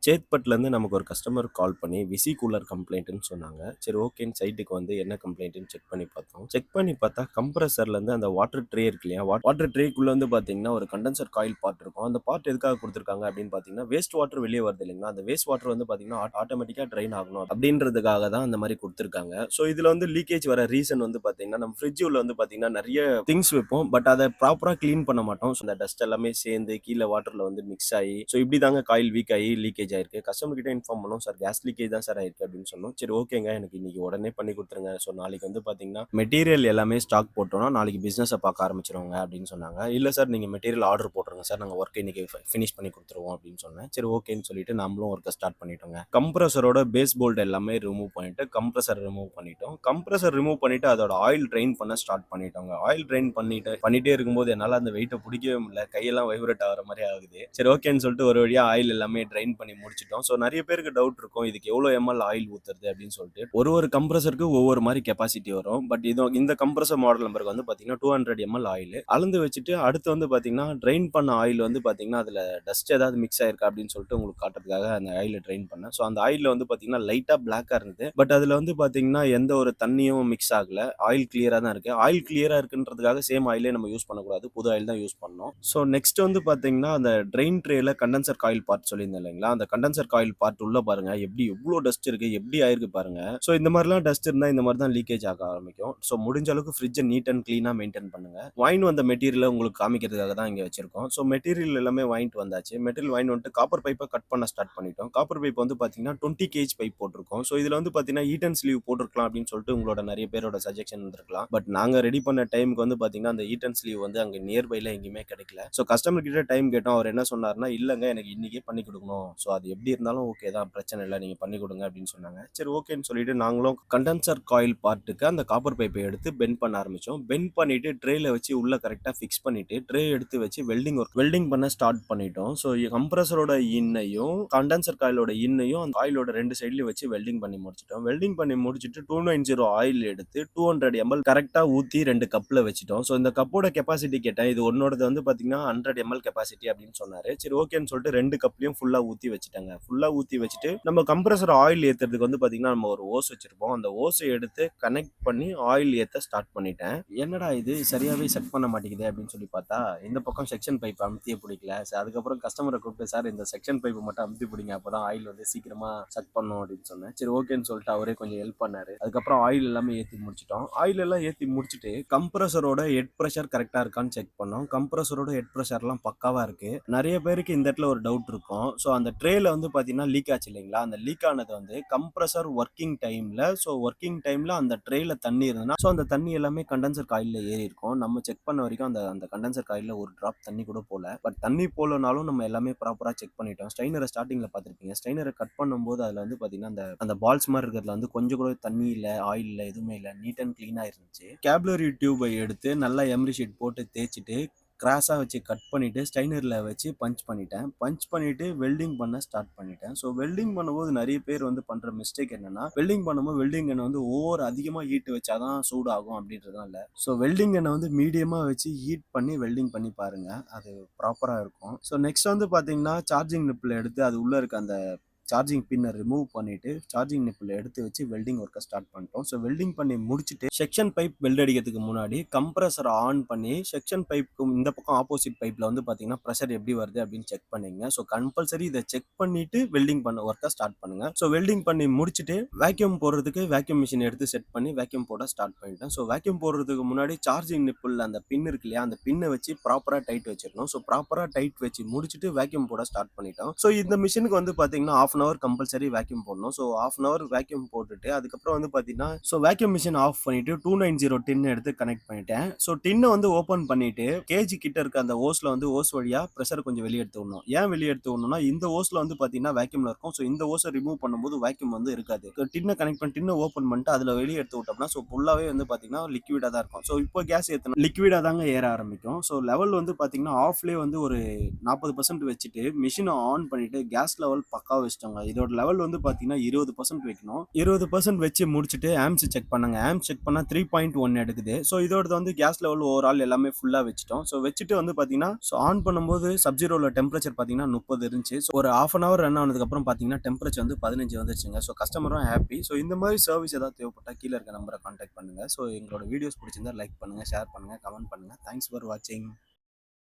சேத்பட்லேருந்து நமக்கு ஒரு கஸ்டமர் கால் பண்ணி விசி கூலர் கம்ப்ளைண்ட்டுன்னு சொன்னாங்க. சரி ஓகேன்னு சைட்டுக்கு வந்து என்ன கம்ப்ளைண்ட்டுன்னு செக் பண்ணி பார்த்தோம். செக் பண்ணி பார்த்தா கம்ப்ரசர்லேருந்து அந்த வாட்டர் ட்ரே இருக்கு இல்லையா? வாட்டர் ட்ரேக்குள்ள வந்து பார்த்தீங்கன்னா, ஒரு கண்டென்சர் காயில் பார்ட் இருக்கும். அந்த பார்ட் எதுக்காக குடுத்துருக்காங்க அப்படின்னு பார்த்தீங்கன்னா, வேஸ்ட் வாட்டர் வெளிய வருது இல்லைங்களா? அந்த வேஸ்ட் வாட்டர் வந்து பார்த்தீங்கன்னா, ஆட்டோமேட்டிக்கா ட்ரெயின் ஆகணும் அப்படின்றதுக்காக தான் அந்த மாரி குடுத்துருக்காங்க. ஸோ இதுல வந்து லீக்கேஜ் வர ரீசன் வந்து பார்த்தீங்கன்னா, நம்ம ஃப்ரிட்ஜ் உள்ள வந்து பார்த்தீங்கன்னா, நெறைய திங்ஸ் வைப்போம். பட் அத ப்ராப்பரா கிளீன் பண்ண மாட்டோம். ஸோ அந்த டஸ்ட் எல்லாமே சேர்ந்து கீழ வாட்டர்ல வந்து மிக்ஸ் ஆயி, ஸோ இப்படி தாங்க காயில் வீக் ஆயி லீக்கேஜ் ஆயிருக்கு. கஸ்டமர் கிட்ட இன்ஃபார்ம் பண்ணோம். சார் கேஸ் லீக்கேஜ் தான் சார் ஆயிருக்கு அப்படின்னு சொன்னோம். சரி ஓகேங்க. எனக்கு இன்னைக்கு உடனே பண்ணி குடுத்துருங்க. ஸோ நாளைக்கு வந்து பார்த்தீங்கன்னா, மெட்டீரியல் எல்லாமே ஸ்டாக் போட்டோம்னா, நாளைக்கு பிசினஸ பார்க்க ஆரம்பிச்சுருவோங்க அப்படின்னு சொன்னாங்க. இல்ல சார் நீங்க மெட்டீரியல் ஆர்டர் போட்டுருங்க சார். நாங்க ஒர்க் இன்னைக்கு ஃபினிஷ் பண்ணி குடுத்துருவோம் அப்படின்னு சொன்னேன். சரி ஓகேன்னு சொல்லிட்டு நம்மளும் ஒர்க்க ஸ்டார்ட் பண்ணிட்டோங்க. கம்ப்ரசரோட பேஸ் போல்ட் எல்லாமே ரிமூவ் பண்ணிட்டு, கம்ப்ரசர் ரிமூவ் பண்ணிட்டோம். கம்ப்ரசர் ரிமூவ் பண்ணிட்டு அதோட ஆயில் ட்ரெயின் பண்ண ஸ்டார்ட் பண்ணிட்டோங்க. ஆயில் ட்ரெயின் பண்ணிட்டே இருக்கும்போது என்னால அந்த வெயிட்ட புடிக்கவே முடியல. கையெல்லாம் வைப்ரேட் ஆகுற மாரி ஆகுது. சரி ஓகேன்னு சொல்லிட்டு ஒரு வழியா ஆயில் எல்லாமே ட்ரெயின் பண்ணி முடிச்சுட்டோம். ஸோ நெறைய பேருக்கு டவுட் இருக்கும். இதுக்கு எவ்வளோ எம்எல் ஆயில் ஊத்துறது அப்படின்னு சொல்லிட்டு. ஒரு கம்ப்ரசருக்கு ஒவ்வொரு மாரி கெப்பாசிட்டி வரும். பட் இந்த கம்ப்ரசர் மாடல் நம்பருக்கு வந்து பார்த்தீங்கன்னா 200 எம்எல் ஆயில் அளந்து வச்சுட்டு அடுத்து வந்து பார்த்தீங்கன்னா ட்ரெயின் பண்ண ஆயில் வந்து பார்த்தீங்கன்னா அதில டஸ்ட் ஏதாவது மிக்ஸ் ஆயிருக்கா அப்படின்னு சொல்லிட்டு உங்களுக்கு காட்டுறதுக்காக அந்த ஆயில ட்ரெயின் பண்ணேன். ஸோ அந்த ஆயில்ல வந்து பார்த்தீங்கன்னா லைட்டா பிளாக்கா இருந்தது. பட் அதில வந்து பார்த்தீங்கன்னா எந்த ஒரு தண்ணியும் மிக்ஸ் ஆகல. ஆயில் கிளியரா தான் இருக்கு. ஆயில் கிளியரா இருக்குன்றதுக்காக சேம் ஆயிலே நம்ம யூஸ் பண்ணக்கூடாது. புது ஆயில் தான் யூஸ் பண்ணணும். ஸோ நெக்ஸ்ட் வந்து பார்த்தீங்கன்னா, அந்த ட்ரெயின் ட்ரேல கண்டென்சர் காயில் பார்ட் சொல்லியிருந்தேன் இல்லைங்களா? அந்த கண்டென்சர் காயில் பார்ட் உள்ள பாருங்க. எவ்ளோ டஸ்ட் இருக்கு. எப்படி ஆயிருக்கு பாருங்க. ஸோ இந்த மாரிலாம் டஸ்ட் இருந்தா இந்த மாரி தான் லீக்கேஜ் ஆக ஆரம்பிக்கும். ஸோ முடிஞ்ச அளவுக்கு ஃப்ரிட்ஜ நீட் அண்ட் கிளீனா மெயின்டெயின் பண்ணுங்க. வாங்கின்னு வந்த மெட்டீரியல உங்களுக்கு காமிக்கிறதுக்காக தான் இங்க வச்சிருக்கோம். ஸோ மெட்டீரியல் எல்லாமே வாங்கிட்டு வந்தாச்சு. மெட்டீரியல் வாங்கிட்டு வந்துட்டு காப்பர் பைப்ப கட் பண்ண ஸ்டார்ட் பண்ணிட்டோம். காப்பர் பைப் வந்து பார்த்தீங்கன்னா 20 கேஜ் பைப் போட்டிருக்கோம். ஸோ இதுல வந்து பார்த்தீங்கன்னா ஈட் அண்ட் ஸ்லீவ் போட்டிருக்கலாம் அப்படின்னு சொல்லிட்டு உங்களோட நெறைய பேரோட சஜஷன் இருந்திருக்கலாம். பட் நாங்க ரெடி பண்ண டைம்க்கு வந்து பார்த்தீங்கன்னா, அந்த ஈட் அண்ட் ஸ்லீவ் வந்து அங்க நியர்பைல எங்கேயுமே கிடைக்கல. ஸோ கஸ்டமர் கிட்ட டைம் கேட்டோம். அவர் என்ன சொன்னாருன்னா, "இல்லங்க எனக்கு இன்னைக்கே பண்ணி குடுக்கணும். ஸோ அது எப்படி இருந்தாலும் ஓகே தான். பிரச்சனை இல்ல. நீங்க பண்ணி குடுங்க" அப்படின்னு சொன்னாங்க. சரி ஓகேன்னு சொல்லிட்டு நாங்களும் கண்டென்சர் காயில் பார்ட்டுக்கு அந்த காப்பர் பைப்ப எடுத்து பெண்ட் பண்ண ஆரம்பிச்சோம். பெண்ட் பண்ணிட்டு ட்ரேல வச்சு உள்ள கரெக்ட்டா ஃபிக்ஸ் பண்ணிட்டு, ட்ரே எடுத்து வச்சு வெல்டிங் பண்ண ஸ்டார்ட் பண்ணிட்டோம். ஸோ கம்ப்ரசரோட இன்னையும், கண்டென்சர் காயிலோட இன்னையும் அந்த காயிலோட 2 சைட்லயும் வச்சு வெல்டிங் பண்ணி முடிச்சுட்டோம். வெல்டிங் பண்ணி முடிச்சுட்டு 290 ஆயில் எடுத்து 200 எம்எல் கரெக்ட்டா ஊத்தி 2 கப்ல வச்சுட்டோம். ஸோ இந்த கப்போட கெப்பாசிட்டி கேட்டேன். இது உன்னோடது வந்து பார்த்தீங்கன்னா 100 எம்எல் கெப்பாசிட்டி அப்படின்னு சொன்னாரு. சரி ஓகேன்னு சொல்லிட்டு 2 கப்லயும் ஃபுல்லா ஊத்தி வச்சுட்டேங்க. ஃபுல்லா ஊத்தி வச்சுட்டு நம்ம கம்ப்ரசர் ஆயில் ஏத்துறதுக்கு வந்து பார்த்தீங்கன்னா, நம்ம ஒரு ஓஸ் வச்சிருப்போம். அந்த ஓஸ எடுத்து கனெக்ட் பண்ணி ஆயில் ஏத்த ஸ்டார்ட் பண்ணிட்டேன். என்னடா இது சரியாவே செட் பண்ண மாட்டேங்குதே அப்படின்னு சொல்லி பார்த்தா, இந்த பக்கம் செக்ஷன் பைப் அமுத்தியே பிடிக்கல. அதுக்கப்புறம் கஸ்டமர கூப்பிட்டு, "சார் இந்த செக்ஷன் பைப் மட்டும் அமுத்தி பிடிங்க. அப்பதான் ஆயில் வந்து சீக்கிரமா சக் பண்ணும்" அப்படின்னு சொன்னேன். சரி ஓகேன்னு சொல்லிட்டு அவரே கொஞ்சம் ஹெல்ப் பண்ணாரு. அதுக்கப்புறம் ஆயில் எல்லாமே ஏத்தி முடிச்சுட்டோம். ஆயில் எல்லாம் ஏத்தி முடிச்சுட்டு கம்ப்ரசரோட ஹெட் பிரஷர் கரெக்ட்டா இருக்கான்னு செக் பண்ணோம். கம்ப்ரசரோட ஹெட் பிரஷர்லாம் பக்காவா இருக்கு. நெறைய பேருக்கு இந்த இடத்துல ஒரு டவுட் இருக்கும். ஸோ அந்த ட்ரேல வந்து பார்த்தீங்கன்னா லீக் ஆச்சு இல்லைங்களா? அந்த லீக் ஆனது வந்து கம்ப்ரசர் ஒர்க்கிங் டைம்ல அந்த ட்ரேல தண்ணி இருந்ததுன்னா, ஸோ அந்த தண்ணி எல்லாமே கண்டென்சர் காயில்ல ஏறியிருக்கும். நம்ம செக் பண்ண வரைக்கும் அந்த அந்த கண்டென்சர் காயில்ல ஒரு டிராப் தண்ணி கூட போல. பட் தண்ணி போலனாலும் நம்ம எல்லாமே ப்ராப்பரா செக் பண்ணிட்டோம். ஸ்ட்ரெய்னர ஸ்டார்ட்டிங்ல பார்த்திருப்பீங்க. ஸ்ட்ரெய்னர கட் பண்ணும்போது அதுல வந்து பார்த்தீங்கன்னா, அந்த அந்த பால்ஸ் மாரி இருக்கிறதுல வந்து கொஞ்சம் கூட தண்ணி இல்ல, ஆயில் இல்ல, எதுவுமே இல்ல. நீட் அண்ட் கிளீனா இருந்துச்சு. கேபிலரி டியூப எடுத்து நல்லா எம்ரி ஷீட் போட்டு தேய்ச்சுட்டு கிராஸா வச்சு கட் பண்ணிட்டு ஸ்ட்ரெய்னர்ல வச்சு பஞ்ச் பண்ணிட்டேன். பஞ்ச் பண்ணிட்டு வெல்டிங் பண்ண ஸ்டார்ட் பண்ணிட்டேன். ஸோ வெல்டிங் பண்ணும்போது நெறைய பேர் வந்து பண்ற மிஸ்டேக் என்னன்னா, வெல்டிங் பண்ணும்போது வெல்டிங் கன் வந்து ஓவர் அதிகமா ஹீட் வச்சா தான் சூடாகும் அப்படின்றதுலாம் இல்ல. ஸோ வெல்டிங் கன்ன வந்து மீடியமா வச்சு ஹீட் பண்ணி வெல்டிங் பண்ணி பாருங்க. அது ப்ராப்பரா இருக்கும். ஸோ நெக்ஸ்ட் வந்து பார்த்தீங்கன்னா, சார்ஜிங் நிப்பில் எடுத்து அது உள்ள இருக்க அந்த சார்ஜிங் பின்ன ரிமூவ் பண்ணிட்டு, சார்ஜிங் நிப்பில் எடுத்து வச்சு வெல்டிங் ஒர்க்க ஸ்டார்ட் பண்ணிட்டோம். ஸோ வெல்டிங் பண்ணி முடிச்சுட்டு, செக்ஷன் பைப் வெல்ட் அடிக்கிறதுக்கு முன்னாடி கம்ப்ரசர ஆன் பண்ணி, செக்ஷன் பைப்க்கு இந்த பக்கம் ஆப்போசிட் பைப்ல வந்து பார்த்தீங்கன்னா, பிரஷர் எப்படி வருது அப்படின்னு செக் பண்ணிக்கங்க. ஸோ கம்பல்சரி இத செக் பண்ணிட்டு வெல்டிங் பண்ண ஒர்க்க ஸ்டார்ட் பண்ணுங்க. ஸோ வெல்டிங் பண்ணி முடிச்சுட்டு, வேக்யூம் போடுறதுக்கு வேக்யூம் மிஷின் எடுத்து செட் பண்ணி வேக்யூம் போட ஸ்டார்ட் பண்ணிட்டேன். ஸோ வேக்யூம் போடுறதுக்கு முன்னாடி சார்ஜிங் நிப்பிள்ல அந்த பின் இருக்கு இல்லையா? அந்த பின்ன வச்சு ப்ராப்பரா டைட் வச்சிரணும். ஸோ ப்ராப்பரா டைட் வச்சு முடிச்சுட்டு வேக்யூம் போட ஸ்டார்ட் பண்ணிட்டோம். ஸோ இந்த மிஷினுக்கு வந்து பார்த்தீங்கன்னா, 1/2 அன் ஹவர் கம்பல்சரி வேக்யூம் போடணும். ஸோ 1/2 அன் ஹவர் வேக்யூம் போட்டுட்டு, அதுக்கப்புறம் வந்து பார்த்தீங்கன்னா, ஸோ வேக்யூம் மிஷின் ஆஃப் பண்ணிட்டு 290 டின் எடுத்து கனெக்ட் பண்ணிட்டேன். ஸோ டின்ன வந்து ஓப்பன் பண்ணிட்டு, கேஜ் கிட்ட இருக்க அந்த ஹோஸ்ல வந்து ஹோஸ் வழியா பிரஷர் கொஞ்சம் வெளிய எடுத்து விடணும். ஏன் வெளிய எடுத்து விடணும்னா, இந்த ஹோஸ்ல வந்து பார்த்தீங்கன்னா வேக்யூம்ல இருக்கும். ஸோ இந்த ஹோஸ ரிமூவ் பண்ணும்போது வேக்யூம் வந்து இருக்காது. டின்ன கனெக்ட் பண்ணி டின்ன ஓப்பன் பண்ணிட்டு அதுல வெளிய எடுத்து விட்டோம்னா, ஸோ ஃபுல்லாவே வந்து பார்த்தீங்கன்னா லிக்விடா தான் இருக்கும். ஸோ இப்போ கேஸ் ஏத்துனா லிக்விடா தாங்க ஏற ஆரம்பிக்கும். ஸோ லெவல் வந்து பார்த்தீங்கன்னா, ஆஃப்லயே வந்து ஒரு 40% வச்சுட்டு மிஷின ஆன் பண்ணிட்டு கேஸ் லெவல் பக்காவா வச்சுட்டோங்க. முடிச்சிட்டோங்க. இதோட லெவல் வந்து பார்த்தீங்கன்னா 20% வைக்கணும். 20% வச்சு முடிச்சுட்டு ஆம்ப்ஸ் செக் பண்ணேங்க. ஆம்ப்ஸ் செக் பண்ணா 3.1 எடுக்குது. ஸோ இதோடது வந்து கேஸ் லெவல் ஓவரால் எல்லாமே ஃபுல்லா வச்சுட்டோம். ஸோ வச்சுட்டு வந்து பார்த்தீங்கன்னா, ஸோ ஆன் பண்ணும்போது சப் ஜீரோல டெம்பரேச்சர் பார்த்தீங்கன்னா 30 இருந்துச்சு. ஸோ ஒரு 1/2 அன் ஹவர் ரன் ஆனதுக்கப்புறம் பார்த்தீங்கன்னா, டெம்பரேச்சர் வந்து 15 வந்துருச்சுங்க. So கஸ்டமரும் happy. ஸோ இந்த மாதிரி சர்வீஸ் ஏதாவது தேவைப்பட்டா கீழ இருக்க நம்பர கான்டாக்ட் பண்ணுங்க. ஸோ எங்களோட வீடியோஸ் பிடிச்சிருந்தா லைக் பண்ணுங்க, ஷேர் பண்ணுங்க, கமெண்ட் பண்ணுங்க. தேங்க்ஸ் ஃபார் வாட்சிங்.